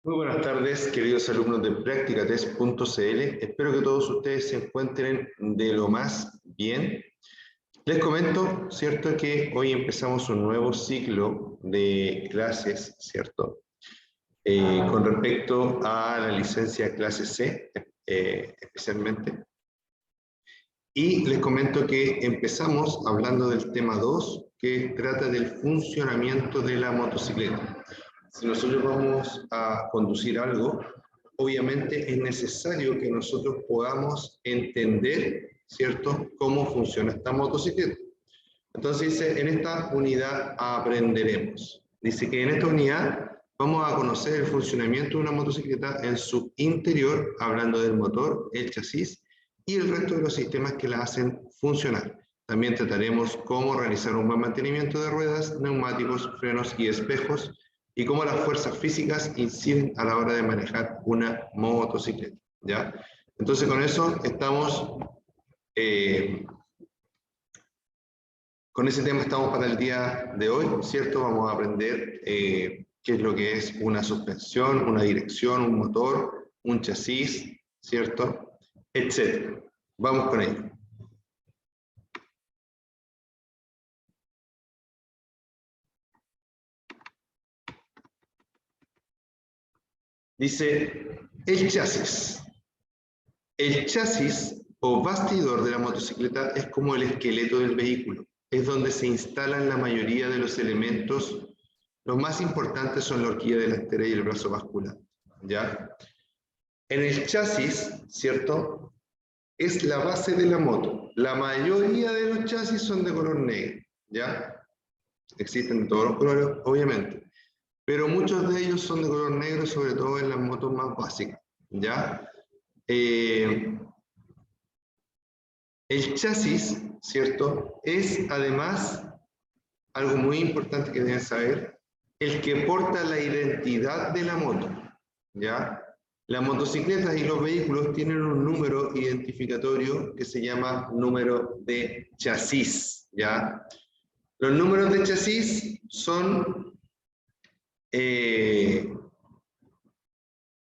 Muy buenas tardes, queridos alumnos de Practicatest.cl. Espero que todos ustedes se encuentren de lo más bien. Les comento, ¿cierto?, que hoy empezamos un nuevo ciclo de clases, ¿cierto?, con respecto a la licencia clase C, especialmente. Y les comento que empezamos hablando del tema 2, que trata del funcionamiento de la motocicleta. Si nosotros vamos a conducir algo, obviamente es necesario que nosotros podamos entender, ¿cierto?, cómo funciona esta motocicleta. Entonces dice, en esta unidad aprenderemos. Dice que en esta unidad vamos a conocer el funcionamiento de una motocicleta en su interior, hablando del motor, el chasis y el resto de los sistemas que la hacen funcionar. También trataremos cómo realizar un buen mantenimiento de ruedas, neumáticos, frenos y espejos, y cómo las fuerzas físicas inciden a la hora de manejar una motocicleta, ¿ya? Entonces con eso estamos, con ese tema estamos para el día de hoy, ¿cierto? Vamos a aprender qué es lo que es una suspensión, una dirección, un motor, un chasis, ¿cierto?, etcétera. Vamos con ello. Dice, el chasis. El chasis o bastidor de la motocicleta es como el esqueleto del vehículo. Es donde se instalan la mayoría de los elementos. Los más importantes son la horquilla delantera y el brazo basculante, ¿ya? En el chasis, ¿cierto?, es la base de la moto. La mayoría de los chasis son de color negro, ¿ya? Existen de todos los colores, obviamente, pero muchos de ellos son de color negro, sobre todo en las motos más básicas, ¿ya? El chasis, ¿cierto?, es además, algo muy importante que deben saber, el que porta la identidad de la moto, ¿ya? Las motocicletas y los vehículos tienen un número identificatorio que se llama número de chasis, ¿ya? Los números de chasis son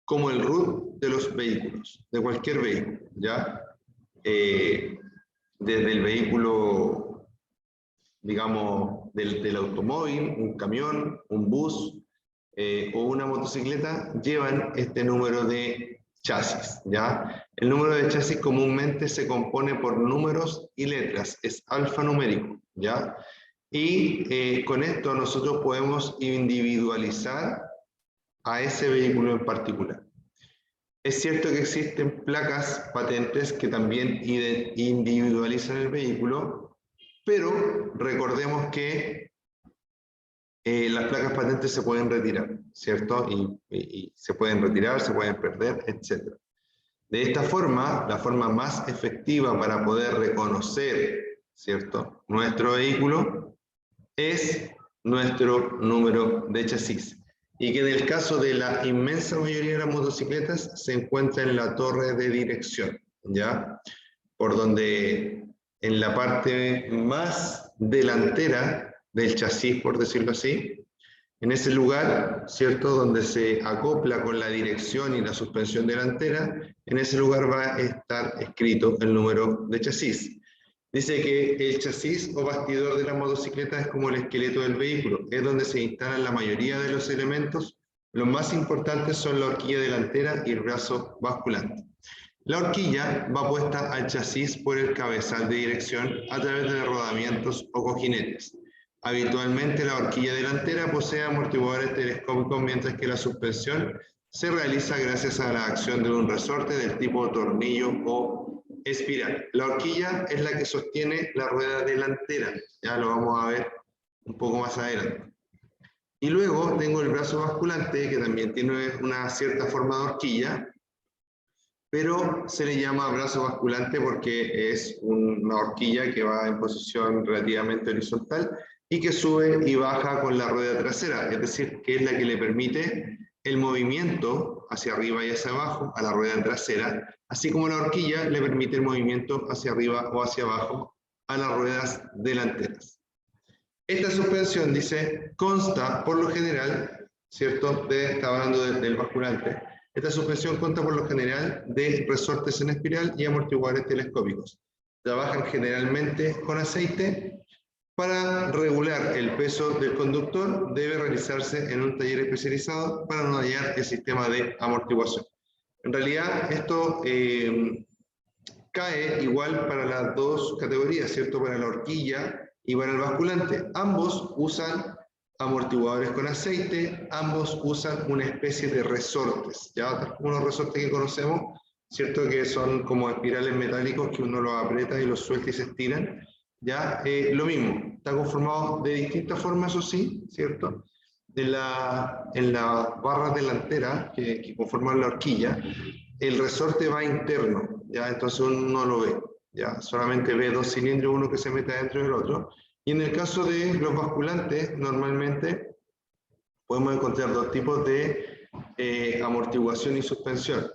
como el root de los vehículos, de cualquier vehículo, ¿ya? Desde el vehículo, digamos, del automóvil, un camión, un bus o una motocicleta, llevan este número de chasis, ¿ya? El número de chasis comúnmente se compone por números y letras, es alfanumérico, ¿ya? Y con esto nosotros podemos individualizar a ese vehículo en particular. Es cierto que existen placas patentes que también individualizan el vehículo, pero recordemos que las placas patentes se pueden retirar, ¿cierto? Y se pueden retirar, se pueden perder, etc. De esta forma, la forma más efectiva para poder reconocer, ¿cierto?, nuestro vehículo es nuestro número de chasis. Y que en el caso de la inmensa mayoría de las motocicletas se encuentra en la torre de dirección, ¿ya? Por donde en la parte más delantera del chasis, por decirlo así, en ese lugar, ¿cierto?, donde se acopla con la dirección y la suspensión delantera, en ese lugar va a estar escrito el número de chasis. Dice que el chasis o bastidor de la motocicleta es como el esqueleto del vehículo, es donde se instalan la mayoría de los elementos. Los más importantes son la horquilla delantera y el brazo basculante. La horquilla va puesta al chasis por el cabezal de dirección a través de rodamientos o cojinetes. Habitualmente la horquilla delantera posee amortiguadores telescópicos, mientras que la suspensión se realiza gracias a la acción de un resorte del tipo tornillo o espiral. La horquilla es la que sostiene la rueda delantera, ya lo vamos a ver un poco más adelante. Y luego tengo el brazo basculante, que también tiene una cierta forma de horquilla, pero se le llama brazo basculante porque es una horquilla que va en posición relativamente horizontal y que sube y baja con la rueda trasera, es decir, que es la que le permite el movimiento hacia arriba y hacia abajo a la rueda trasera, así como la horquilla le permite el movimiento hacia arriba o hacia abajo a las ruedas delanteras. Esta suspensión, dice, consta por lo general ¿cierto? Estaba hablando del basculante. Esta suspensión cuenta por lo general de resortes en espiral y amortiguadores telescópicos. Trabajan generalmente con aceite. Para regular el peso del conductor debe realizarse en un taller especializado para no dañar el sistema de amortiguación. En realidad esto cae igual para las dos categorías, ¿cierto? Para la horquilla y para el basculante. Ambos usan amortiguadores con aceite, ambos usan una especie de resortes, ¿ya? Unos resortes que conocemos, ¿cierto? Que son como espirales metálicos que uno los aprieta y los suelta y se estiran, ¿ya? Lo mismo, está conformado de distintas formas, eso sí, ¿cierto? En las barras delanteras que conforman la horquilla, el resorte va interno, ¿ya? Entonces uno no lo ve, ¿ya? Solamente ve dos cilindros, uno que se mete dentro del otro. Y en el caso de los basculantes, normalmente podemos encontrar dos tipos de amortiguación y suspensión.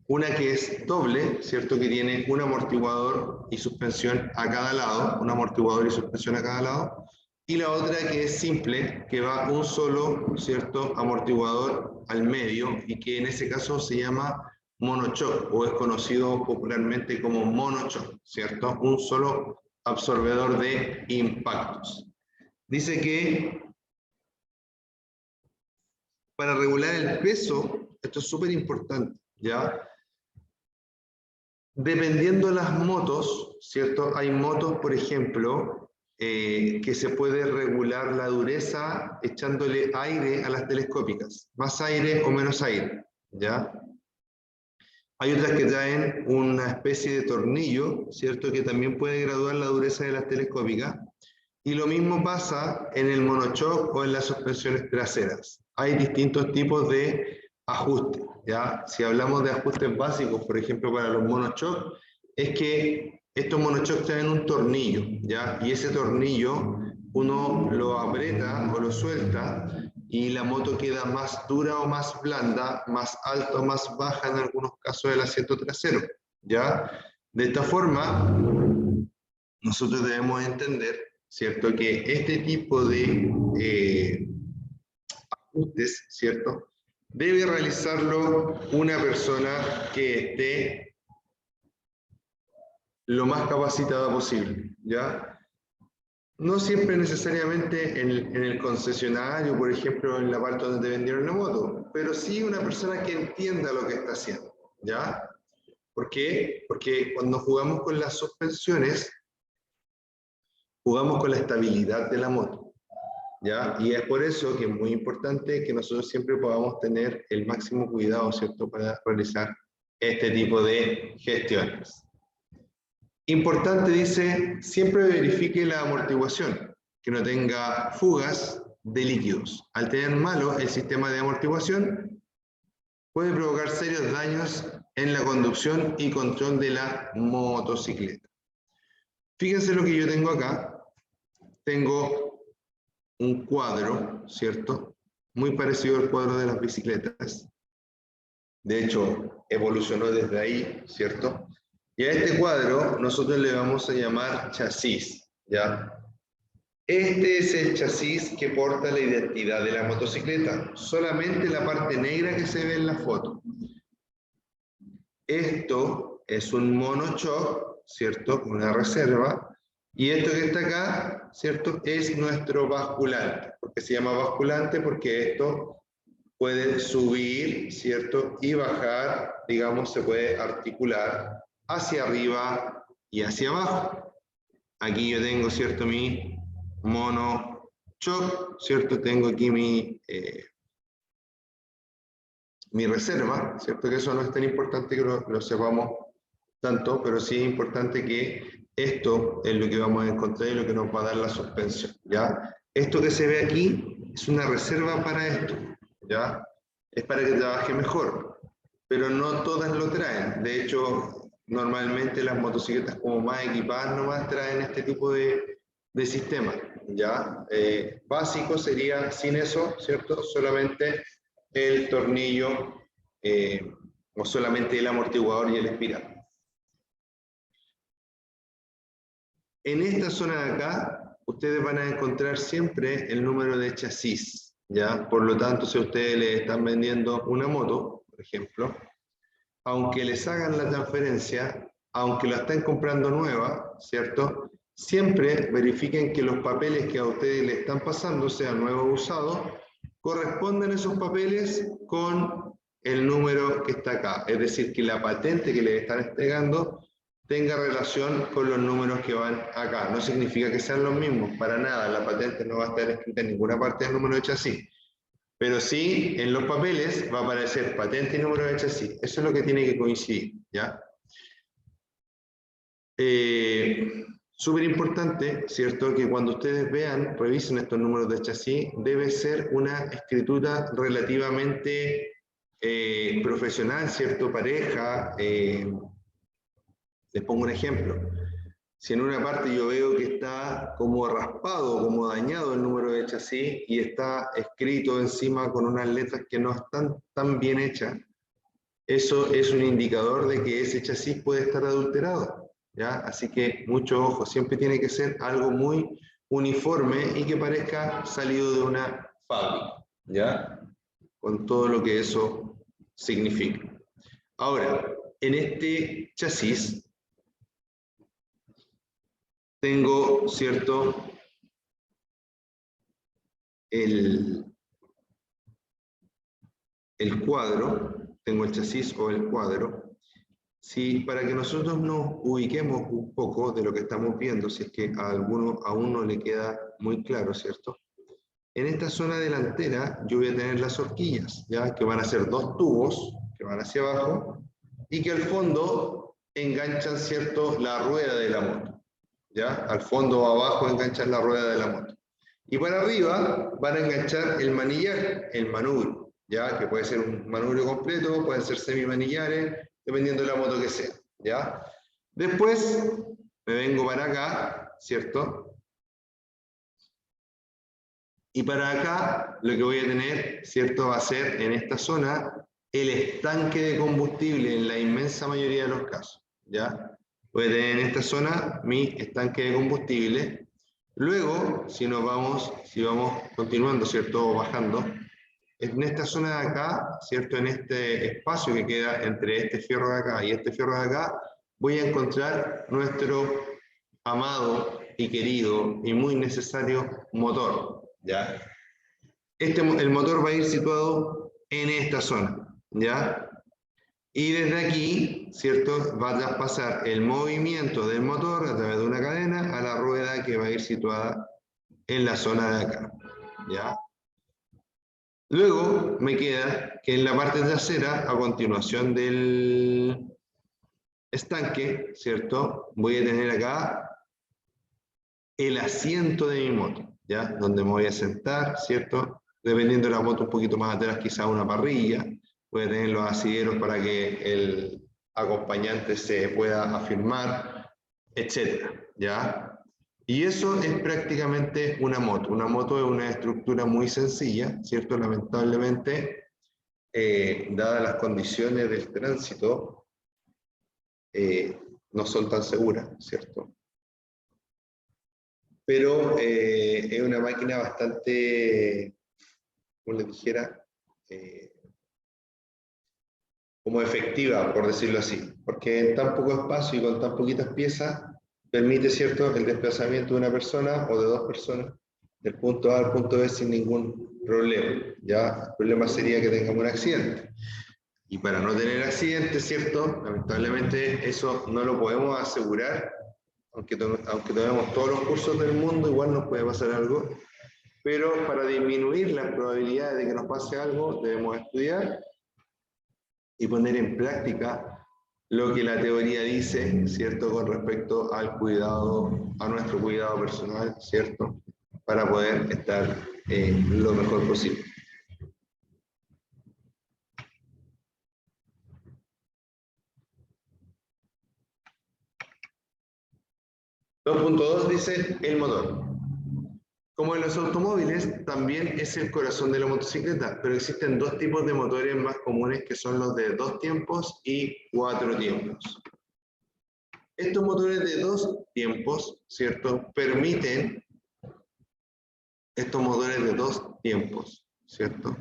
Una que es doble, ¿cierto? Que tiene un amortiguador y suspensión a cada lado, un amortiguador y suspensión a cada lado. Y la otra que es simple, que va un solo, ¿cierto? Amortiguador al medio y que en ese caso se llama monochoc o es conocido popularmente como monochoc, ¿cierto? Un solo absorbedor de impactos. Dice que para regular el peso, esto es súper importante, ¿ya? Dependiendo de las motos, ¿cierto? Hay motos, por ejemplo, que se puede regular la dureza echándole aire a las telescópicas, más aire o menos aire, ¿ya? Hay otras que traen una especie de tornillo, ¿cierto? Que también puede graduar la dureza de las telescópicas. Y lo mismo pasa en el monochoc o en las suspensiones traseras. Hay distintos tipos de ajustes, ¿ya? Si hablamos de ajustes básicos, por ejemplo, para los monochoc, es que estos monochoc traen un tornillo, ¿ya? Y ese tornillo uno lo aprieta o lo suelta y la moto queda más dura o más blanda, más alta o más baja en algunos casos del asiento trasero, ¿ya? De esta forma, nosotros debemos entender, ¿cierto? Que este tipo de ajustes, ¿cierto? Debe realizarlo una persona que esté lo más capacitada posible, ¿ya? No siempre necesariamente en el concesionario, por ejemplo, en la parte donde te vendieron la moto, pero sí una persona que entienda lo que está haciendo, ¿ya? ¿Por qué? Porque cuando jugamos con las suspensiones, jugamos con la estabilidad de la moto, ¿ya? Y es por eso que es muy importante que nosotros siempre podamos tener el máximo cuidado, ¿cierto?, para realizar este tipo de gestiones. Importante, dice, siempre verifique la amortiguación, que no tenga fugas de líquidos. Al tener malo el sistema de amortiguación, puede provocar serios daños en la conducción y control de la motocicleta. Fíjense lo que yo tengo acá. Tengo un cuadro, ¿cierto? Muy parecido al cuadro de las bicicletas. De hecho, evolucionó desde ahí, ¿cierto? Y a este cuadro nosotros le vamos a llamar chasis, ¿ya? Este es el chasis que porta la identidad de la motocicleta, solamente la parte negra que se ve en la foto. Esto es un monochoc, ¿cierto? Una reserva. Y esto que está acá, ¿cierto? Es nuestro basculante. ¿Por qué se llama basculante? Porque esto puede subir, ¿cierto? Y bajar, digamos, se puede articular hacia arriba y hacia abajo. Aquí yo tengo, ¿cierto? Mi monochoc, ¿cierto? Tengo aquí mi reserva, ¿cierto? Que eso no es tan importante que lo sepamos tanto, pero sí es importante que esto es lo que vamos a encontrar y lo que nos va a dar la suspensión, ¿ya? Esto que se ve aquí es una reserva para esto, ¿ya? Es para que trabaje mejor, pero no todas lo traen. De hecho, normalmente las motocicletas como más equipadas nomás traen este tipo de sistema, ¿ya? Básico sería sin eso, ¿cierto? Solamente el tornillo o solamente el amortiguador y el espiral. En esta zona de acá, ustedes van a encontrar siempre el número de chasis, ¿ya? Por lo tanto, si ustedes le están vendiendo una moto, por ejemplo, aunque les hagan la transferencia, aunque la estén comprando nueva, ¿cierto? Siempre verifiquen que los papeles que a ustedes le están pasando, sean nuevos o usados, corresponden esos papeles con el número que está acá. Es decir, que la patente que les están entregando tenga relación con los números que van acá. No significa que sean los mismos, para nada. La patente no va a estar escrita en ninguna parte del número de chasis. Pero sí, en los papeles va a aparecer patente y número de chasis. Eso es lo que tiene que coincidir, ¿ya? Súper importante, ¿cierto? Que cuando ustedes vean, revisen estos números de chasis, debe ser una escritura relativamente profesional, ¿cierto? Pareja. Les pongo un ejemplo. Si en una parte yo veo que está como raspado, como dañado el número de chasis y está escrito encima con unas letras que no están tan bien hechas, eso es un indicador de que ese chasis puede estar adulterado, ¿ya? Así que mucho ojo, siempre tiene que ser algo muy uniforme y que parezca salido de una fábrica, ¿ya? Con todo lo que eso significa. Ahora, en este chasis tengo, ¿cierto?, el cuadro, tengo el chasis o el cuadro. Si, para que nosotros nos ubiquemos un poco de lo que estamos viendo, si es que a alguno aún no le queda muy claro, ¿cierto? En esta zona delantera yo voy a tener las horquillas, ¿ya? Que van a ser dos tubos que van hacia abajo y que al fondo enganchan, ¿cierto?, la rueda de la moto, ¿ya? Al fondo o abajo enganchan la rueda de la moto. Y para arriba van a enganchar el manillar, el manubrio, ¿ya? Que puede ser un manubrio completo, pueden ser semimanillares, dependiendo de la moto que sea, ¿ya? Después me vengo para acá, ¿cierto? Y para acá lo que voy a tener, ¿cierto? Va a ser en esta zona el estanque de combustible en la inmensa mayoría de los casos, ¿ya? Voy a tener en esta zona mi estanque de combustible. Luego, si vamos continuando, ¿cierto? O bajando, en esta zona de acá, ¿cierto? En este espacio que queda entre este fierro de acá y este fierro de acá, voy a encontrar nuestro amado y querido y muy necesario motor, ¿ya? El motor va a ir situado en esta zona, ¿ya? Y desde aquí, ¿cierto? Va a traspasar el movimiento del motor a través de una cadena a la rueda que va a ir situada en la zona de acá, ¿ya? Luego me queda que en la parte trasera, a continuación del estanque, ¿cierto? Voy a tener acá el asiento de mi moto, ¿ya? Donde me voy a sentar, ¿cierto? Dependiendo de la moto un poquito más atrás, quizá una parrilla. Voy a tener los asideros para que el acompañante se pueda afirmar, etcétera, ¿ya? Y eso es prácticamente una moto. Una moto es una estructura muy sencilla, ¿cierto? Lamentablemente, dadas las condiciones del tránsito, no son tan seguras, ¿cierto? Pero es una máquina bastante, como les dijera, como efectiva, por decirlo así, porque en tan poco espacio y con tan poquitas piezas permite, ¿cierto?, el desplazamiento de una persona o de dos personas del punto A al punto B sin ningún problema. Ya el problema sería que tengamos un accidente. Y para no tener accidentes, ¿cierto?, lamentablemente eso no lo podemos asegurar, aunque tomemos todos los cursos del mundo, igual nos puede pasar algo, pero para disminuir las probabilidades de que nos pase algo, debemos estudiar y poner en práctica lo que la teoría dice, ¿cierto?, con respecto al cuidado, a nuestro cuidado personal, ¿cierto?, para poder estar lo mejor posible. .2 dice el motor. Como en los automóviles, también es el corazón de la motocicleta, pero existen dos tipos de motores más comunes que son los de 2 tiempos y 4 tiempos. Estos motores de 2 tiempos, ¿cierto?, estos motores de 2 tiempos ¿cierto?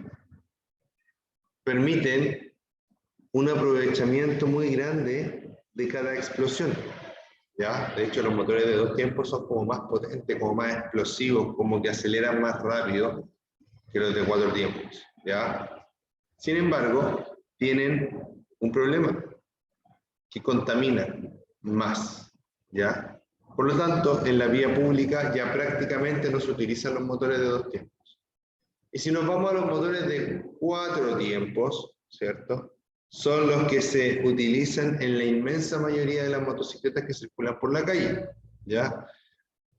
Permiten un aprovechamiento muy grande de cada explosión, ¿ya? De hecho, los motores de 2 tiempos son como más potentes, como más explosivos, como que aceleran más rápido que los de 4 tiempos, ¿ya? Sin embargo, tienen un problema, que contaminan más, ¿ya? Por lo tanto, en la vía pública ya prácticamente no se utilizan los motores de 2 tiempos. Y si nos vamos a los motores de 4 tiempos, ¿cierto? Son los que se utilizan en la inmensa mayoría de las motocicletas que circulan por la calle, ¿ya?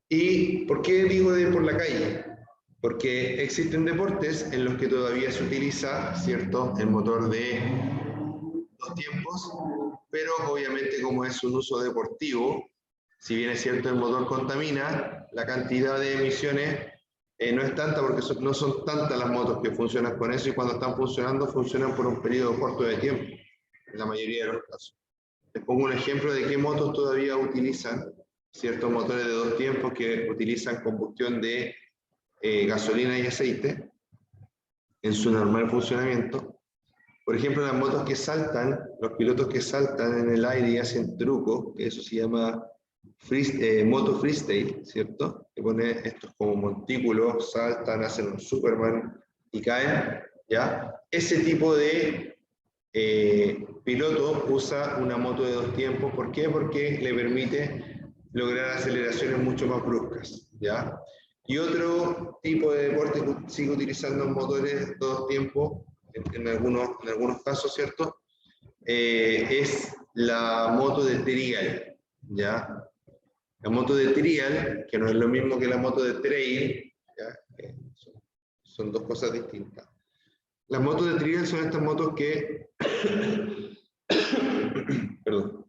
¿Y por qué digo de por la calle? Porque existen deportes en los que todavía se utiliza, ¿cierto?, el motor de 2 tiempos, pero obviamente como es un uso deportivo, si bien es cierto el motor contamina, la cantidad de emisiones no es tanta porque no son tantas las motos que funcionan con eso y cuando están funcionando funcionan por un periodo corto de tiempo, en la mayoría de los casos. Les pongo un ejemplo de qué motos todavía utilizan ciertos motores de 2 tiempos que utilizan combustión de gasolina y aceite en su normal funcionamiento. Por ejemplo, las motos que saltan, los pilotos que saltan en el aire y hacen trucos, que eso se llama moto freestyle, ¿cierto? Que pone estos como montículos, saltan, hacen un Superman y caen, ¿ya? Ese tipo de piloto usa una moto de 2 tiempos. ¿Por qué? Porque le permite lograr aceleraciones mucho más bruscas, ¿ya? Y otro tipo de deporte que sigue utilizando motores de 2 tiempos, en algunos casos, ¿cierto? Es la moto de trial, ¿ya? La moto de trial, que no es lo mismo que la moto de trail, ¿ya? Son 2 cosas distintas. Las motos de trial son estas motos que perdón,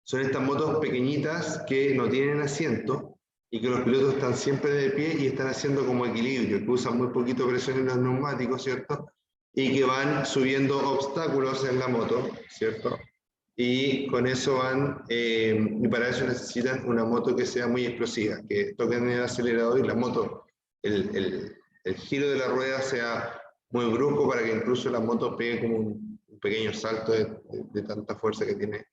son estas motos pequeñitas que no tienen asiento y que los pilotos están siempre de pie y están haciendo como equilibrio, que usan muy poquito presión en los neumáticos, ¿cierto? Y que van subiendo obstáculos en la moto, ¿cierto? Y con eso van, y para eso necesitan una moto que sea muy explosiva, que toquen el acelerador y la moto, el giro de la rueda sea muy brusco para que incluso la moto pegue como un pequeño salto de tanta fuerza que tiene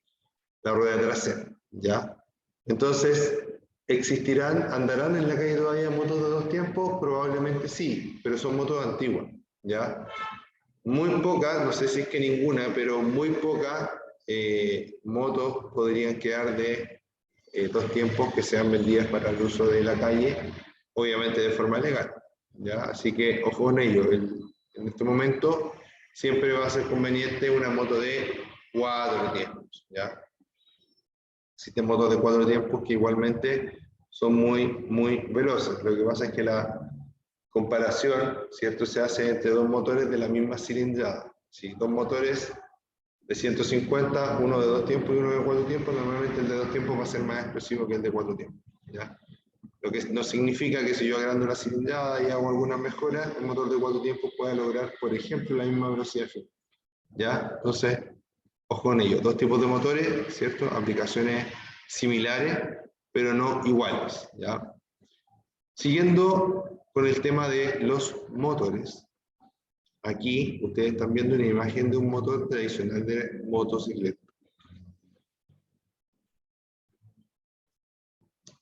la rueda trasera, ¿ya? Entonces, ¿andarán en la calle todavía motos de 2 tiempos? Probablemente sí, pero son motos antiguas, ¿ya? Muy pocas, no sé si es que ninguna, pero muy pocas motos podrían quedar de 2 tiempos que sean vendidas para el uso de la calle, obviamente de forma legal, ¿ya? Así que ojo con ello, en este momento siempre va a ser conveniente una moto de 4 tiempos, ¿ya? Existen motos de 4 tiempos que igualmente son muy veloces. Lo que pasa es que la comparación, ¿cierto?, se hace entre 2 motores de la misma cilindrada. Si 2 motores de 150, uno de 2 tiempos y uno de 4 tiempos, normalmente el de 2 tiempos va a ser más explosivo que el de 4 tiempos, ¿ya? Lo que no significa que si yo agrando la cilindrada y hago algunas mejoras, el motor de 4 tiempos pueda lograr, por ejemplo, la misma velocidad final, ¿ya? Entonces, ojo con ello, 2 tipos de motores, ¿cierto? Aplicaciones similares, pero no iguales, ¿ya? Siguiendo con el tema de los motores, aquí ustedes están viendo una imagen de un motor tradicional de motocicleta.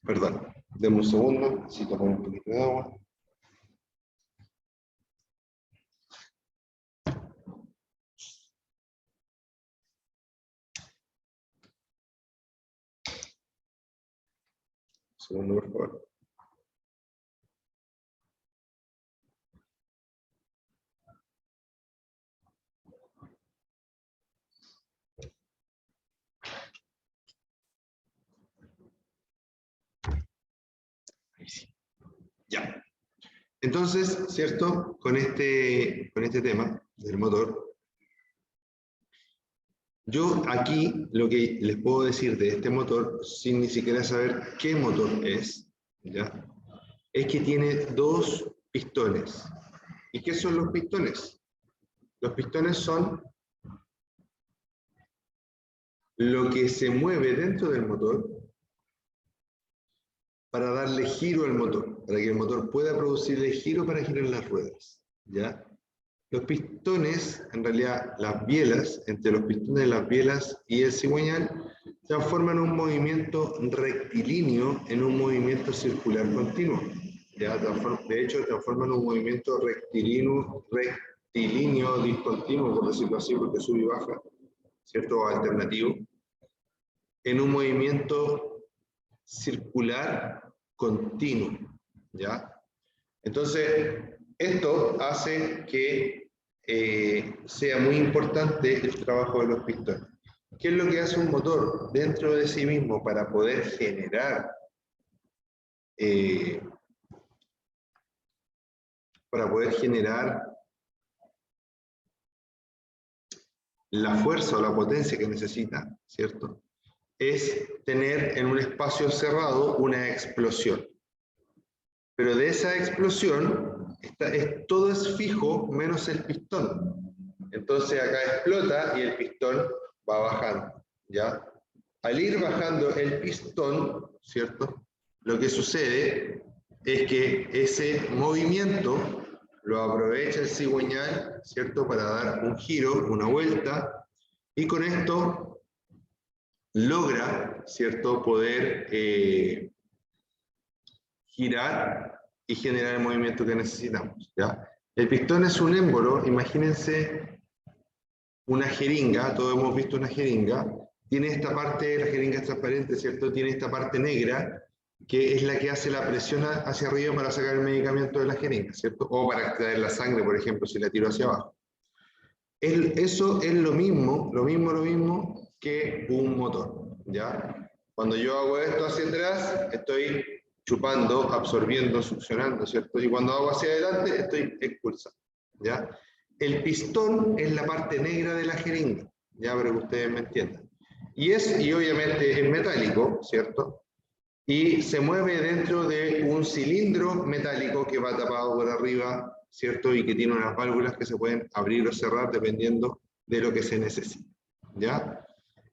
Perdón, denme un segundo, si tomo un poquito de agua. Un segundo, por favor. Ya. Entonces, ¿cierto? Con este tema del motor, yo aquí lo que les puedo decir de este motor, sin ni siquiera saber qué motor es, ¿ya? Es que tiene 2 pistones. ¿Y qué son los pistones? Los pistones son lo que se mueve dentro del motor para darle giro al motor, para que el motor pueda producirle giro para girar las ruedas, ¿ya? Los pistones, en realidad las bielas, entre los pistones, las bielas y el cigüeñal, transforman un movimiento rectilíneo en un movimiento circular continuo. ¿Ya? De hecho, transforman un movimiento rectilíneo discontinuo, por decirlo así, porque sube y baja, ¿cierto? Alternativo, en un movimiento circular continuo, ¿ya? Entonces, esto hace que sea muy importante el trabajo de los pistones. ¿Qué es lo que hace un motor dentro de sí mismo para poder generar la fuerza o la potencia que necesita, ¿cierto? Es tener en un espacio cerrado una explosión. Pero de esa explosión, todo es fijo menos el pistón. Entonces acá explota y el pistón va bajando, ¿ya? Al ir bajando el pistón, ¿cierto? Lo que sucede es que ese movimiento lo aprovecha el cigüeñal, ¿cierto? Para dar un giro, una vuelta, y con esto logra, ¿cierto? Poder girar y generar el movimiento que necesitamos, ¿ya? El pistón es un émbolo, imagínense una jeringa, todos hemos visto una jeringa, tiene esta parte, la jeringa es transparente, ¿cierto? Tiene esta parte negra, que es la que hace la presión hacia arriba para sacar el medicamento de la jeringa, ¿cierto? O para extraer la sangre, por ejemplo, si la tiro hacia abajo. Eso es lo mismo que un motor, ¿ya? Cuando yo hago esto hacia atrás, estoy chupando, absorbiendo, succionando, ¿cierto? Y cuando hago hacia adelante, estoy expulsando, ¿ya? El pistón es la parte negra de la jeringa, ya, para que ustedes me entiendan. Y obviamente es metálico, ¿cierto? Y se mueve dentro de un cilindro metálico que va tapado por arriba, ¿cierto? Y que tiene unas válvulas que se pueden abrir o cerrar dependiendo de lo que se necesite, ¿ya?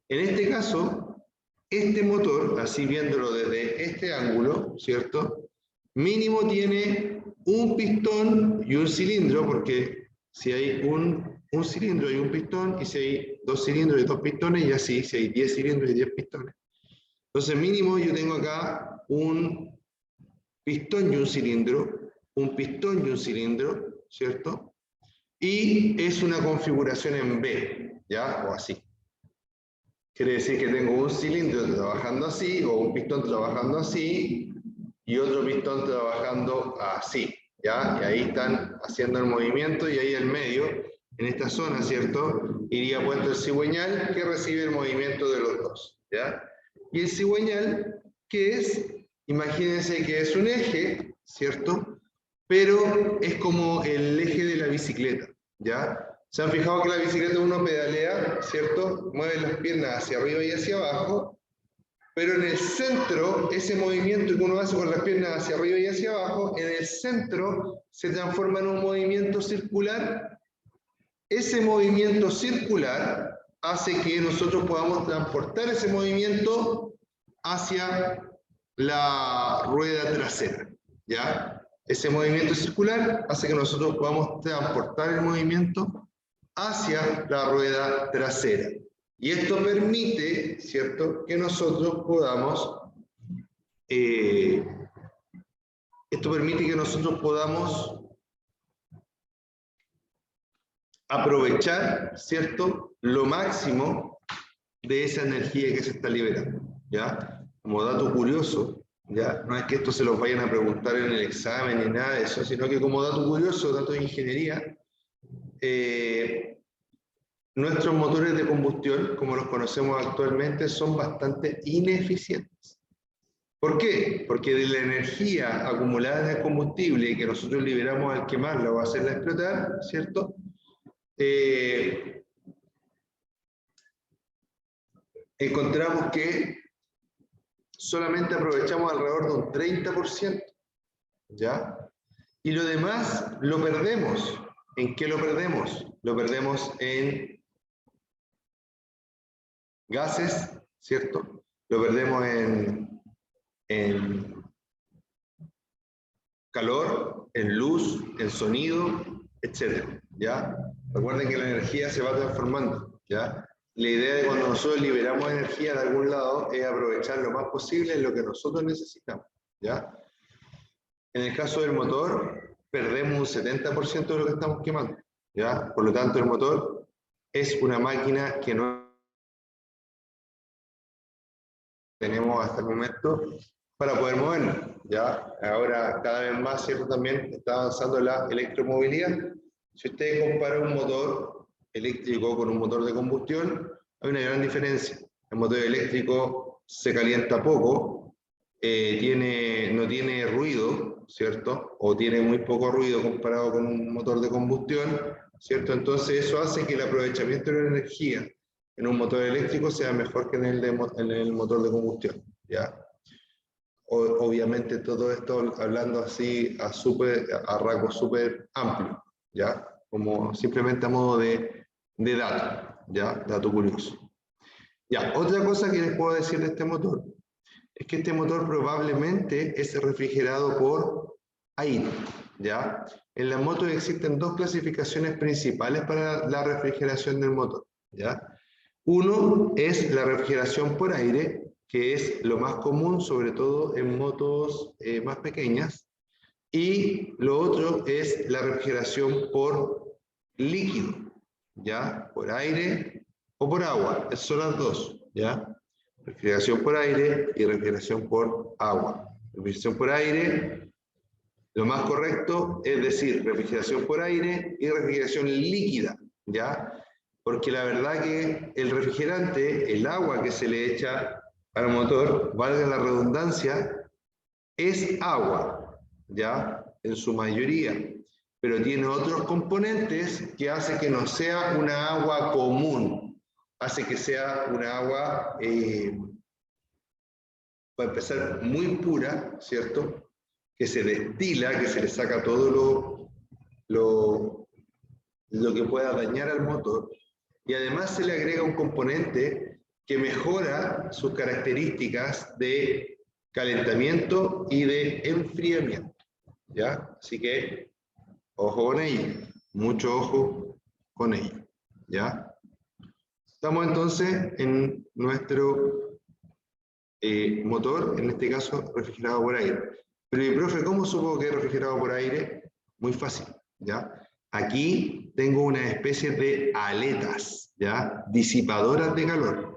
En este caso, este motor, así viéndolo desde este ángulo, ¿cierto? Mínimo tiene un pistón y un cilindro, porque si hay un cilindro y un pistón, y si hay 2 cilindros y 2 pistones, y así, si hay 10 cilindros y 10 pistones. Entonces, mínimo yo tengo acá un pistón y un cilindro, un pistón y un cilindro, ¿cierto? Y es una configuración en B, ¿ya? O así. Quiere decir que tengo un cilindro trabajando así, o un pistón trabajando así, y otro pistón trabajando así, ¿ya? Y ahí están haciendo el movimiento, y ahí en medio, en esta zona, ¿cierto? Iría puesto el cigüeñal que recibe el movimiento de los dos, ¿ya? Y el cigüeñal, ¿qué es? Imagínense que es un eje, ¿cierto? Pero es como el eje de la bicicleta, ¿ya? ¿Se han fijado que la bicicleta uno pedalea, ¿cierto? Mueve las piernas hacia arriba y hacia abajo, pero en el centro, ese movimiento que uno hace con las piernas hacia arriba y hacia abajo, en el centro se transforma en un movimiento circular. Ese movimiento circular hace que nosotros podamos transportar ese movimiento hacia la rueda trasera, ¿ya? Ese movimiento circular hace que nosotros podamos transportar el movimiento hacia la rueda trasera. Y esto permite, ¿cierto?, que nosotros podamos aprovechar, ¿cierto?, lo máximo de esa energía que se está liberando, ¿ya? Como dato curioso, ¿ya? No es que esto se lo vayan a preguntar en el examen ni nada de eso, sino que como dato curioso, dato de ingeniería, nuestros motores de combustión, como los conocemos actualmente, son bastante ineficientes. ¿Por qué? Porque de la energía acumulada en el combustible que nosotros liberamos al quemarla o hacerla explotar, ¿cierto?, encontramos que solamente aprovechamos alrededor de un 30%, ¿ya? Y lo demás lo perdemos. ¿En qué lo perdemos? Lo perdemos en gases, ¿cierto? Lo perdemos en calor, en luz, en sonido, etcétera, ¿ya? Recuerden que la energía se va transformando, ¿ya? La idea de cuando nosotros liberamos energía de algún lado es aprovechar lo más posible lo que nosotros necesitamos, ¿ya? En el caso del motor, perdemos un 70% de lo que estamos quemando, ¿ya? Por lo tanto, el motor es una máquina que no tenemos hasta el momento para poder movernos, ¿ya? Ahora, cada vez más, ¿cierto? También está avanzando la electromovilidad. Si usted compara un motor eléctrico con un motor de combustión, hay una gran diferencia. El motor eléctrico se calienta poco, no tiene ruido, ¿cierto? O tiene muy poco ruido comparado con un motor de combustión, ¿cierto? Entonces eso hace que el aprovechamiento de la energía en un motor eléctrico sea mejor que en el motor de combustión, ¿ya? Obviamente todo esto hablando así a rasgos súper amplios, ¿ya? Como simplemente a modo de dato, ¿ya? Dato curioso. Ya, otra cosa que les puedo decir de este motor es que este motor probablemente es refrigerado por aire, ¿ya? En las motos existen dos clasificaciones principales para la refrigeración del motor, ¿ya? Uno es la refrigeración por aire, que es lo más común, sobre todo en motos más pequeñas, y lo otro es la refrigeración por líquido, ¿ya? Por aire o por agua, esas son las dos, ¿ya? Refrigeración por aire y refrigeración por agua. Refrigeración por aire, lo más correcto es decir refrigeración por aire y refrigeración líquida, ¿ya? Porque la verdad que el refrigerante, el agua que se le echa al motor, valga la redundancia, es agua, ¿ya? En su mayoría, pero tiene otros componentes que hace que no sea una agua común, hace que sea una agua, para empezar, muy pura, ¿cierto? Que se destila, que se le saca todo lo que pueda dañar al motor, y además se le agrega un componente que mejora sus características de calentamiento y de enfriamiento, ¿ya? Así que, ojo con ello, mucho ojo con ello, ¿ya? Estamos entonces en nuestro motor, en este caso refrigerado por aire. Pero, profe, ¿cómo supo que es refrigerado por aire? Muy fácil, ¿ya? Aquí tengo una especie de aletas, ¿ya? Disipadoras de calor,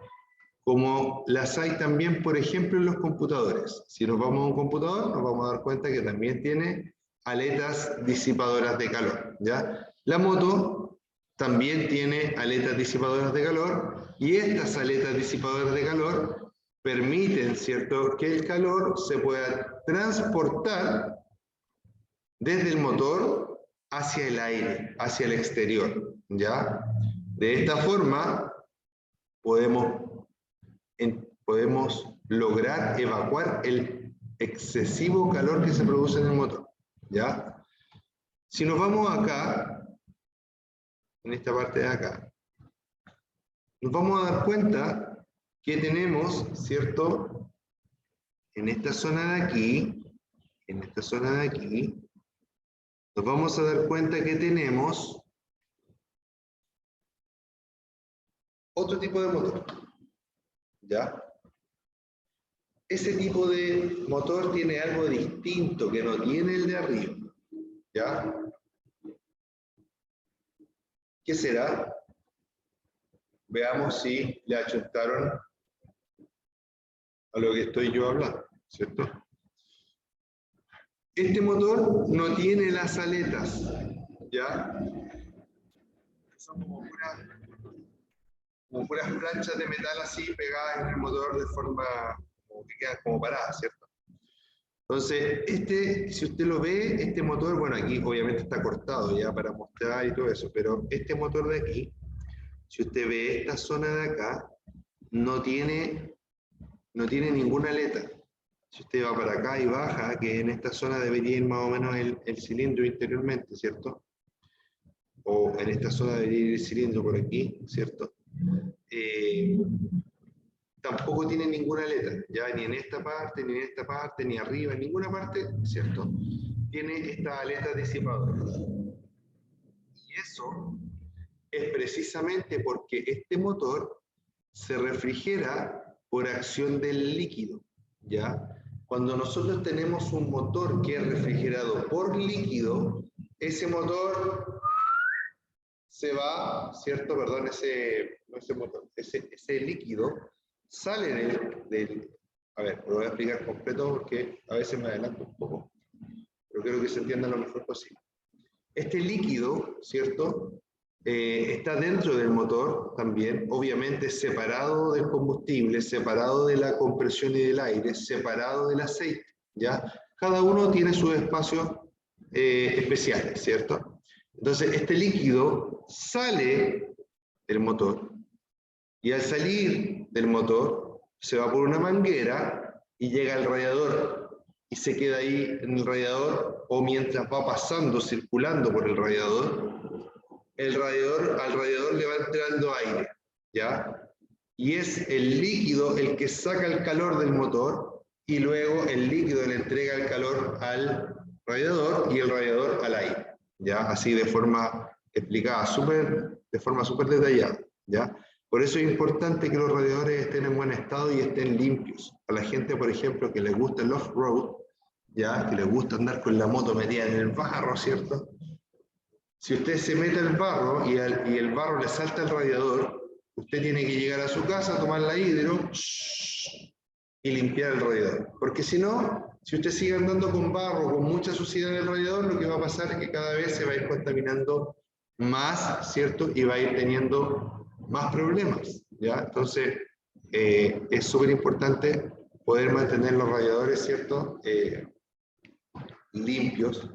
como las hay también, por ejemplo, en los computadores. Si nos vamos a un computador, nos vamos a dar cuenta que también tiene aletas disipadoras de calor, ¿ya? La moto también tiene aletas disipadoras de calor, y estas aletas disipadoras de calor permiten, ¿cierto?, que el calor se pueda transportar desde el motor hacia el aire, hacia el exterior, ¿ya? De esta forma podemos lograr evacuar el excesivo calor que se produce en el motor, ¿ya? Si nos vamos acá, en esta parte de acá, nos vamos a dar cuenta que tenemos, ¿cierto? En esta zona de aquí, nos vamos a dar cuenta que tenemos otro tipo de motor, ¿ya? Ese tipo de motor tiene algo distinto que no tiene el de arriba, ¿ya? ¿Qué será? Veamos si le achuntaron a lo que estoy yo hablando, ¿cierto? Este motor no tiene las aletas, ¿ya? Son como puras planchas de metal así pegadas en el motor de forma como que quedan como paradas, ¿cierto? Entonces, si usted lo ve, este motor, bueno, aquí obviamente está cortado ya para mostrar y todo eso, pero este motor de aquí, si usted ve esta zona de acá, no tiene ninguna aleta. Si usted va para acá y baja, que en esta zona debería ir más o menos el cilindro interiormente, ¿cierto? O en esta zona debería ir el cilindro por aquí, ¿cierto? Tampoco tiene ninguna aleta, ya ni en esta parte, ni en esta parte, ni arriba, en ninguna parte, ¿cierto? Tiene esta aleta disipadora. eso es precisamente porque este motor se refrigera por acción del líquido, ¿ya? Cuando nosotros tenemos un motor que es refrigerado por líquido, ese motor se va, ¿cierto? Perdón, ese líquido sale a ver, lo voy a explicar completo porque a veces me adelanto un poco, pero quiero que se entienda lo mejor posible. Este líquido, ¿cierto? Está dentro del motor también, obviamente separado del combustible, separado de la compresión y del aire, separado del aceite, ¿ya? Cada uno tiene sus espacios especiales, ¿cierto? Entonces, este líquido sale del motor y al salir del motor se va por una manguera y llega al radiador y se queda ahí en el radiador, o mientras va pasando, circulando por el radiador, al radiador le va entrando aire, ¿ya? Y es el líquido el que saca el calor del motor y luego el líquido le entrega el calor al radiador y el radiador al aire, ¿ya? Así de forma explicada, de forma súper detallada, ¿ya? Por eso es importante que los radiadores estén en buen estado y estén limpios. A la gente, por ejemplo, que le gusta el off-road, ¿ya? Que le gusta andar con la moto metida en el barro, ¿cierto? Si usted se mete al barro y el barro le salta al radiador, usted tiene que llegar a su casa, tomar la hidro y limpiar el radiador. Porque si no, si usted sigue andando con barro, con mucha suciedad en el radiador, lo que va a pasar es que cada vez se va a ir contaminando más, ¿cierto? Y va a ir teniendo más problemas, ¿ya? Entonces, es súper importante poder mantener los radiadores, ¿cierto? Limpios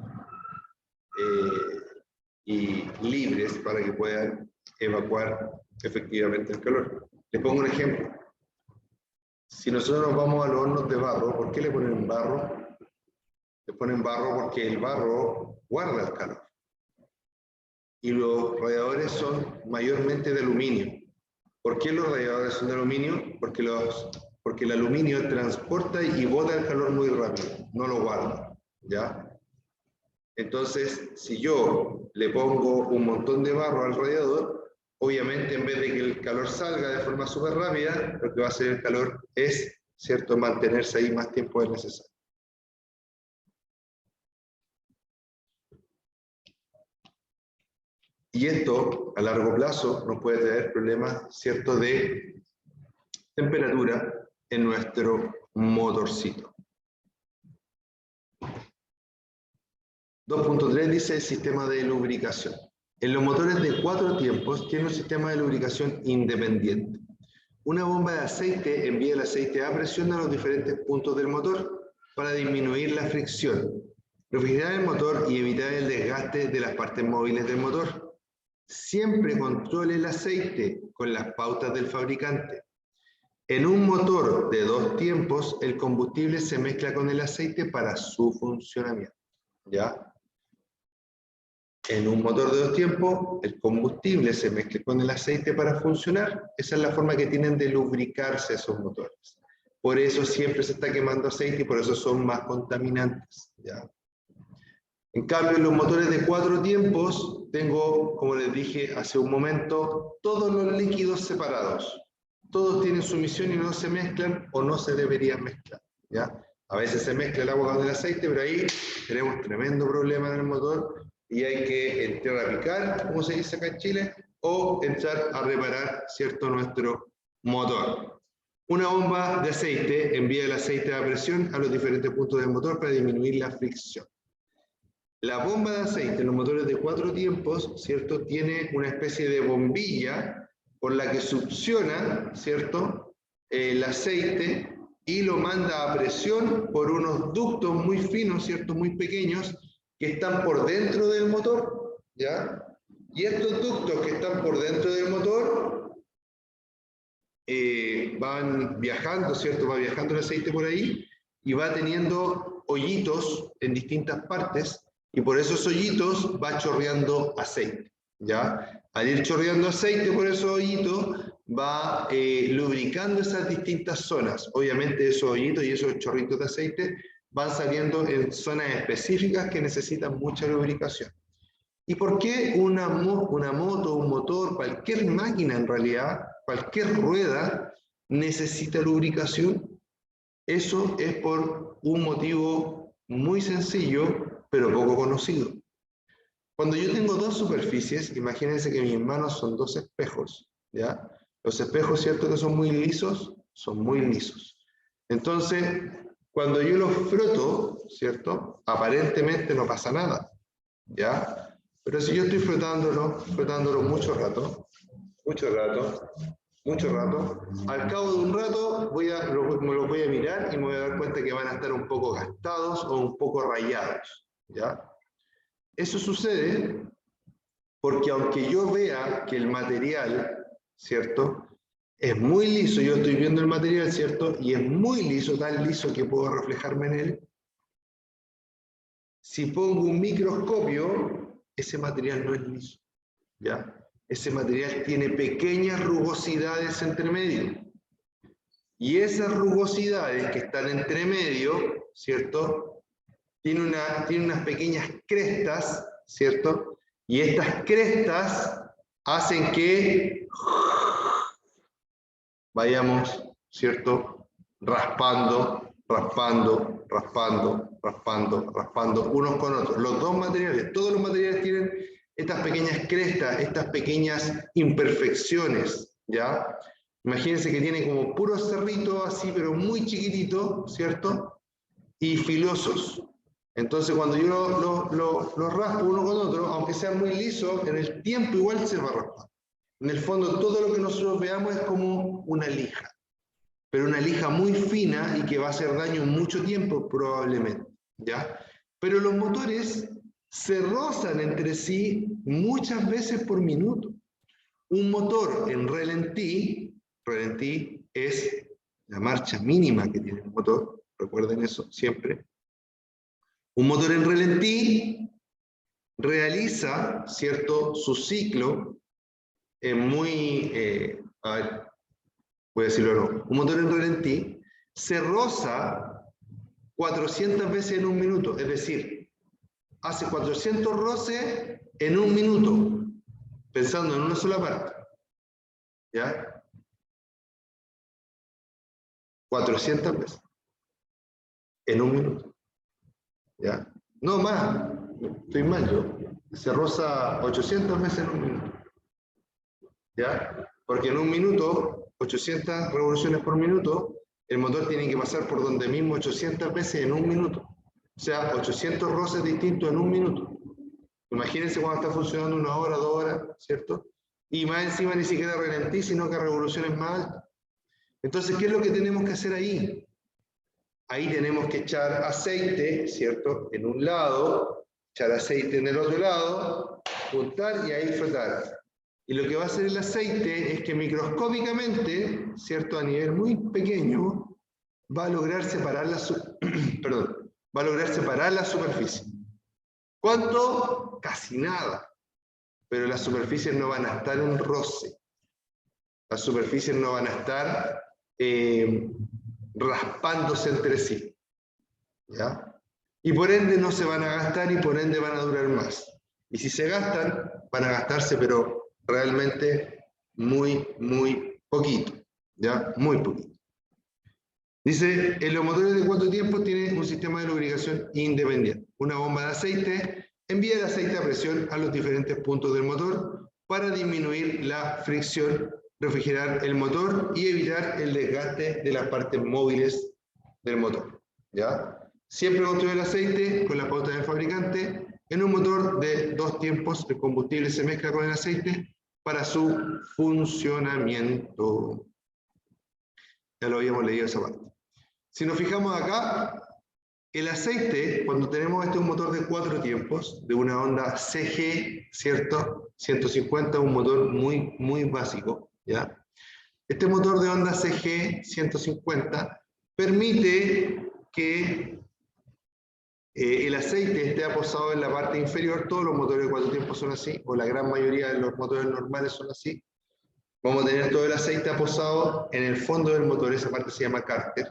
y libres para que puedan evacuar efectivamente el calor. Les pongo un ejemplo. Si nosotros nos vamos a los hornos de barro, ¿por qué le ponen barro? Le ponen barro porque el barro guarda el calor. Y los radiadores son mayormente de aluminio. ¿Por qué los radiadores son de aluminio? Porque el aluminio transporta y bota el calor muy rápido, no lo guarda, ¿ya? Entonces, si yo le pongo un montón de barro al radiador, obviamente en vez de que el calor salga de forma súper rápida, lo que va a hacer el calor es, ¿cierto?, mantenerse ahí más tiempo del necesario. Y esto, a largo plazo, nos puede traer problemas, ¿cierto?, de temperatura en nuestro motorcito. 2.3 dice el sistema de lubricación. En los motores de 4 tiempos tiene un sistema de lubricación independiente. Una bomba de aceite envía el aceite a presión a los diferentes puntos del motor para disminuir la fricción, refrigerar el motor y evitar el desgaste de las partes móviles del motor. Siempre controle el aceite con las pautas del fabricante. En un motor de 2 tiempos, el combustible se mezcla con el aceite para su funcionamiento, ¿ya? En un motor de 2 tiempos, el combustible se mezcla con el aceite para funcionar. Esa es la forma que tienen de lubricarse esos motores. Por eso siempre se está quemando aceite y por eso son más contaminantes, ¿ya? En cambio, en los motores de 4 tiempos, tengo, como les dije hace un momento, todos los líquidos separados. Todos tienen su misión y no se mezclan o no se deberían mezclar, ¿ya? A veces se mezcla el agua con el aceite, pero ahí tenemos tremendo problema en el motor y hay que entrar a picar, como se dice acá en Chile, o entrar a reparar, ¿cierto?, nuestro motor. Una bomba de aceite envía el aceite a presión a los diferentes puntos del motor para disminuir la fricción. La bomba de aceite en los motores de 4 tiempos, ¿cierto?, tiene una especie de bombilla por la que succiona, ¿cierto?, el aceite y lo manda a presión por unos ductos muy finos, ¿cierto?, muy pequeños, que están por dentro del motor, ¿ya? Y estos ductos que están por dentro del motor van viajando, ¿cierto?, va viajando el aceite por ahí y va teniendo hoyitos en distintas partes y por esos hoyitos va chorreando aceite, ¿ya? Al ir chorreando aceite por esos hoyitos va lubricando esas distintas zonas. Obviamente esos hoyitos y esos chorritos de aceite van saliendo en zonas específicas que necesitan mucha lubricación. ¿Y por qué una moto, un motor, cualquier máquina en realidad, cualquier rueda necesita lubricación? Eso es por un motivo muy sencillo, pero poco conocido. Cuando yo tengo dos superficies, imagínense que mis manos son dos espejos, ¿ya? Los espejos, ¿cierto que son muy lisos? Son muy lisos. Entonces, cuando yo los froto, ¿cierto? Aparentemente no pasa nada, ¿ya? Pero si yo estoy frotándolo mucho rato, al cabo de un rato me lo voy a mirar y me voy a dar cuenta que van a estar un poco gastados o un poco rayados, ¿ya? Eso sucede porque aunque yo vea que el material, ¿cierto? Es muy liso, yo estoy viendo el material, ¿cierto? Y es muy liso, tan liso que puedo reflejarme en él. Si pongo un microscopio, ese material no es liso, ¿ya? Ese material tiene pequeñas rugosidades entre medio. Y esas rugosidades que están entre medio, ¿cierto? Tiene unas pequeñas crestas, ¿cierto? Y estas crestas hacen que vayamos, ¿cierto? Raspando unos con otros. Los dos materiales, todos los materiales tienen estas pequeñas crestas, estas pequeñas imperfecciones, ¿ya? Imagínense que tiene como puros cerritos así, pero muy chiquititos, ¿cierto? Y filosos. Entonces cuando yo lo raspo uno con otro, aunque sea muy liso, en el tiempo igual se va a raspar. En el fondo todo lo que nosotros veamos es como una lija, pero una lija muy fina y que va a hacer daño mucho tiempo probablemente, ¿ya? Pero los motores se rozan entre sí muchas veces por minuto. Un motor en ralentí es la marcha mínima que tiene el motor, recuerden eso siempre. Un motor en ralentí realiza, ¿cierto?, su ciclo a ver, voy a decirlo o no. Un motor en ralentí se roza 400 veces en un minuto, es decir, hace 400 roces en un minuto, pensando en una sola parte. ¿Ya? 400 veces en un minuto. ¿Ya? No más, estoy mal yo. Se roza 800 veces en un minuto. ¿Ya? Porque en un minuto, 800 revoluciones por minuto, el motor tiene que pasar por donde mismo 800 veces en un minuto. O sea, 800 roces distintos en un minuto. Imagínense cuando está funcionando 1 hora, 2 horas, ¿cierto? Y más encima ni siquiera ralentí, sino que revoluciones más altas. Entonces, ¿qué es lo que tenemos que hacer ahí? Ahí tenemos que echar aceite, ¿cierto? En un lado, echar aceite en el otro lado, juntar y ahí frotar. Y lo que va a hacer el aceite es que microscópicamente, ¿cierto? A nivel muy pequeño, va a lograr separar la superficie. ¿Cuánto? Casi nada. Pero las superficies no van a estar en roce. Las superficies no van a estar raspándose entre sí. ¿Ya? Y por ende no se van a gastar y por ende van a durar más. Y si se gastan, van a gastarse, pero realmente muy, muy poquito. ¿Ya? Muy poquito. Dice, en los motores de 4 tiempos tienen un sistema de lubricación independiente. Una bomba de aceite envía el aceite a presión a los diferentes puntos del motor para disminuir la fricción, refrigerar el motor y evitar el desgaste de las partes móviles del motor. ¿Ya? Siempre construye el aceite con la pauta del fabricante. En un motor de 2 tiempos, el combustible se mezcla con el aceite para su funcionamiento. Ya lo habíamos leído esa parte. Si nos fijamos acá, el aceite, cuando tenemos un motor de 4 tiempos, de una Honda CG, ¿cierto? 150, un motor muy, muy básico, ¿ya? Este motor de Honda CG 150 permite que el aceite esté aposado en la parte inferior. Todos los motores de 4 tiempos son así, o la gran mayoría de los motores normales son así. Vamos a tener todo el aceite aposado en el fondo del motor, esa parte se llama cárter.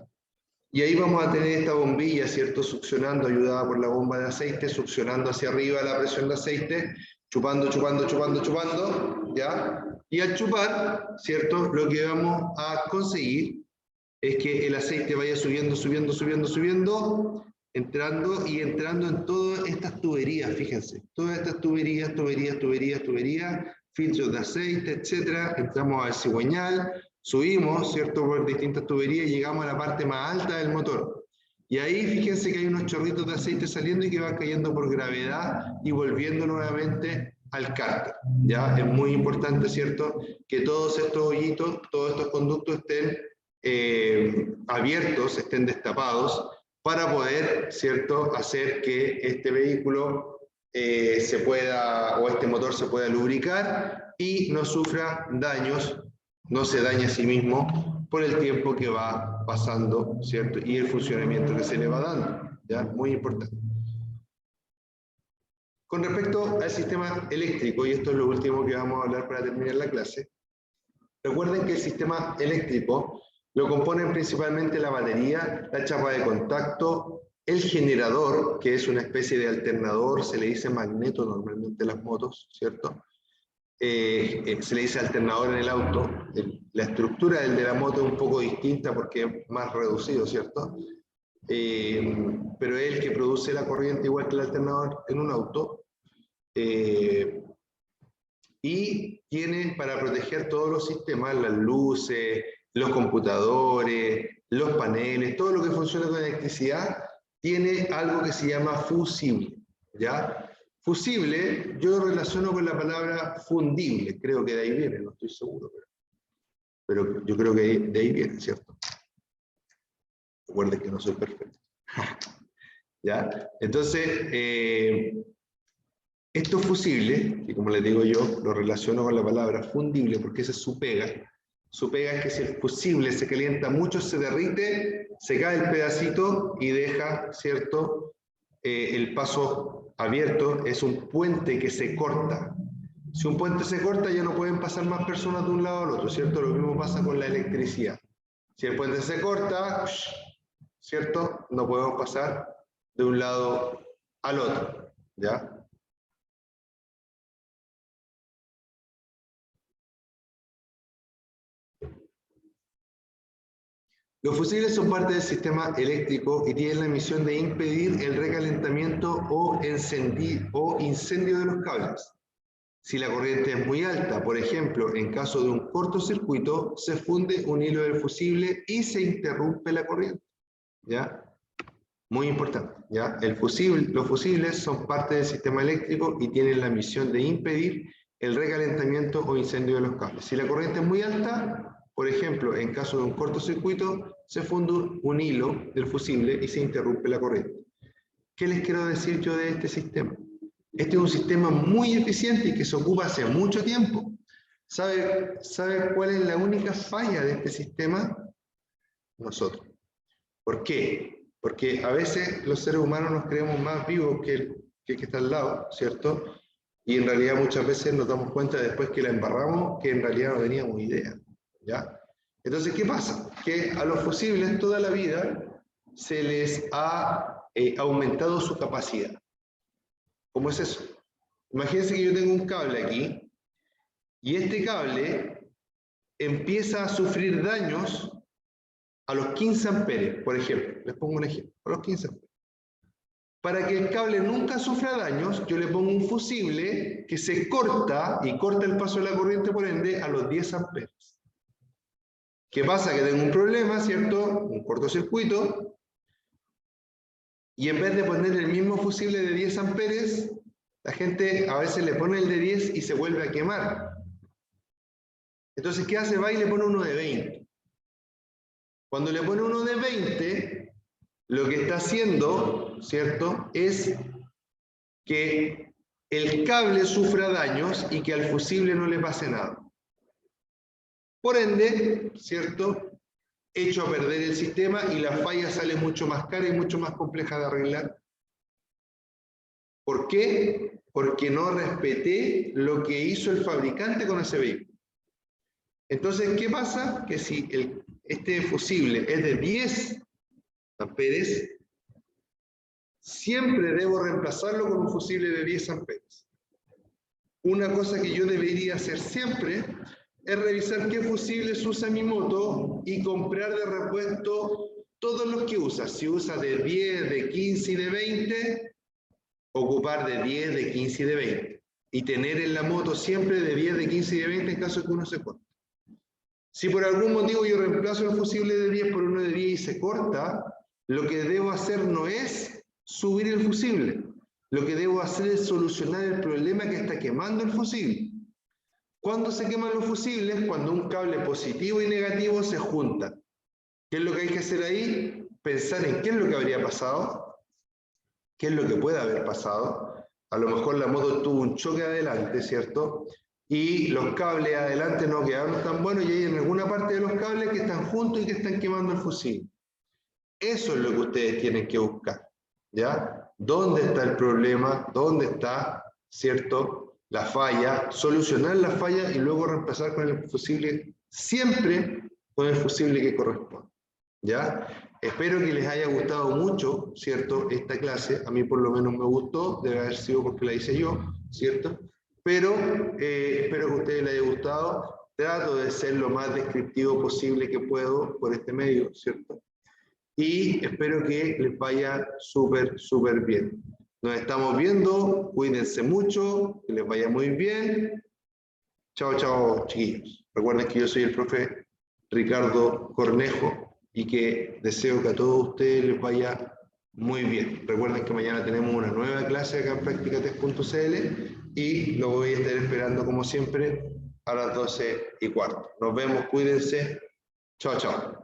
Y ahí vamos a tener esta bombilla, ¿cierto? Succionando, ayudada por la bomba de aceite, succionando hacia arriba la presión de aceite, chupando, ¿ya? Y al chupar, ¿cierto? Lo que vamos a conseguir es que el aceite vaya subiendo, entrando en todas estas tuberías, fíjense. Todas estas tuberías, filtros de aceite, etcétera. Entramos al cigüeñal, subimos, ¿cierto? Por distintas tuberías y llegamos a la parte más alta del motor. Y ahí fíjense que hay unos chorritos de aceite saliendo y que van cayendo por gravedad y volviendo nuevamente al cárter. ¿Ya? Es muy importante, ¿cierto?, que todos estos hoyitos, todos estos conductos estén abiertos, estén destapados, para poder, ¿cierto?, hacer que este vehículo se pueda, o este motor se pueda lubricar y no sufra daños, no se dañe a sí mismo por el tiempo que va pasando, ¿cierto?, y el funcionamiento que se le va dando, ¿ya? Muy importante. Con respecto al sistema eléctrico, y esto es lo último que vamos a hablar para terminar la clase, recuerden que el sistema eléctrico lo componen principalmente la batería, la chapa de contacto, el generador, que es una especie de alternador, se le dice magneto normalmente en las motos, ¿cierto? Se le dice alternador en el auto. La estructura del de la moto es un poco distinta porque es más reducido, ¿cierto? Pero es el que produce la corriente igual que el alternador en un auto. Y tiene para proteger todos los sistemas, las luces, los computadores, los paneles, todo lo que funciona con electricidad, tiene algo que se llama fusible, ¿ya? Fusible, yo lo relaciono con la palabra fundible, creo que de ahí viene, no estoy seguro, pero yo creo que de ahí viene, ¿cierto? Recuerden que no soy perfecto. ¿Ya? Entonces, estos fusibles, que como les digo yo, lo relaciono con la palabra fundible porque esa es su pega. Su pega es que si el fusible se calienta mucho, se derrite, se cae el pedacito y deja, ¿cierto?, el paso abierto. Es un puente que se corta. Si un puente se corta, ya no pueden pasar más personas de un lado al otro, ¿cierto? Lo mismo pasa con la electricidad. Si el puente se corta, ¿cierto?, no podemos pasar de un lado al otro, ¿ya? Los fusibles son parte del sistema eléctrico y tienen la misión de impedir el recalentamiento o incendio de los cables. Si la corriente es muy alta, por ejemplo, en caso de un cortocircuito, se funde un hilo del fusible y se interrumpe la corriente. ¿Ya? Muy importante. ¿Ya? Los fusibles son parte del sistema eléctrico y tienen la misión de impedir el recalentamiento o incendio de los cables. Si la corriente es muy alta, por ejemplo, en caso de un cortocircuito, se funde un hilo del fusible y se interrumpe la corriente. ¿Qué les quiero decir yo de este sistema? Este es un sistema muy eficiente y que se ocupa hace mucho tiempo. ¿Sabe cuál es la única falla de este sistema? Nosotros. ¿Por qué? Porque a veces los seres humanos nos creemos más vivos que el que está al lado, ¿cierto? Y en realidad muchas veces nos damos cuenta después que la embarramos que en realidad no teníamos idea, ¿ya? Entonces, ¿qué pasa? Que a los fusibles toda la vida se les ha aumentado su capacidad. ¿Cómo es eso? Imagínense que yo tengo un cable aquí y este cable empieza a sufrir daños a los 15 amperes, por ejemplo. Les pongo un ejemplo, a los 15 amperes. Para que el cable nunca sufra daños, yo le pongo un fusible que se corta y corta el paso de la corriente, por ende, a los 10 amperes. ¿Qué pasa? Que tengo un problema, ¿cierto? Un cortocircuito. Y en vez de poner el mismo fusible de 10 amperes, la gente a veces le pone el de 10 y se vuelve a quemar. Entonces, ¿qué hace? Va y le pone uno de 20. Cuando le pone uno de 20, lo que está haciendo, ¿cierto?, es que el cable sufra daños y que al fusible no le pase nada. Por ende, ¿cierto?, echo a perder el sistema y la falla sale mucho más cara y mucho más compleja de arreglar. ¿Por qué? Porque no respeté lo que hizo el fabricante con ese vehículo. Entonces, ¿qué pasa? Que si este fusible es de 10 amperes, siempre debo reemplazarlo con un fusible de 10 amperes. una cosa que yo debería hacer siempre es revisar qué fusibles usa mi moto y comprar de repuesto todos los que usa. Si usa de 10, de 15 y de 20, ocupar de 10, de 15 y de 20. Y tener en la moto siempre de 10, de 15 y de 20 en caso de que uno se corte. Si por algún motivo yo reemplazo el fusible de 10 por uno de 10 y se corta, lo que debo hacer no es subir el fusible. Lo que debo hacer es solucionar el problema que está quemando el fusible. ¿Cuándo se queman los fusibles? Cuando un cable positivo y negativo se juntan. ¿Qué es lo que hay que hacer ahí? Pensar en qué es lo que habría pasado, qué es lo que puede haber pasado. A lo mejor la moto tuvo un choque adelante, ¿cierto? Y los cables adelante no quedaron tan buenos y hay en alguna parte de los cables que están juntos y que están quemando el fusible. Eso es lo que ustedes tienen que buscar, ¿ya? ¿Dónde está el problema? ¿Dónde está, cierto, la falla? Solucionar la falla y luego reemplazar con el fusible, siempre con el fusible que corresponde, ¿ya? Espero que les haya gustado mucho, ¿cierto? Esta clase, a mí por lo menos me gustó, debe haber sido porque la hice yo, ¿cierto? Pero espero que a ustedes les haya gustado. Trato de ser lo más descriptivo posible que puedo por este medio, ¿cierto? Y espero que les vaya súper, súper bien. Nos estamos viendo, cuídense mucho, que les vaya muy bien. Chao, chao, chiquillos. Recuerden que yo soy el profe Ricardo Cornejo y que deseo que a todos ustedes les vaya muy bien. Recuerden que mañana tenemos una nueva clase acá en Practicatest.cl y lo voy a estar esperando como siempre a las 12:15. Nos vemos, cuídense. Chao, chao.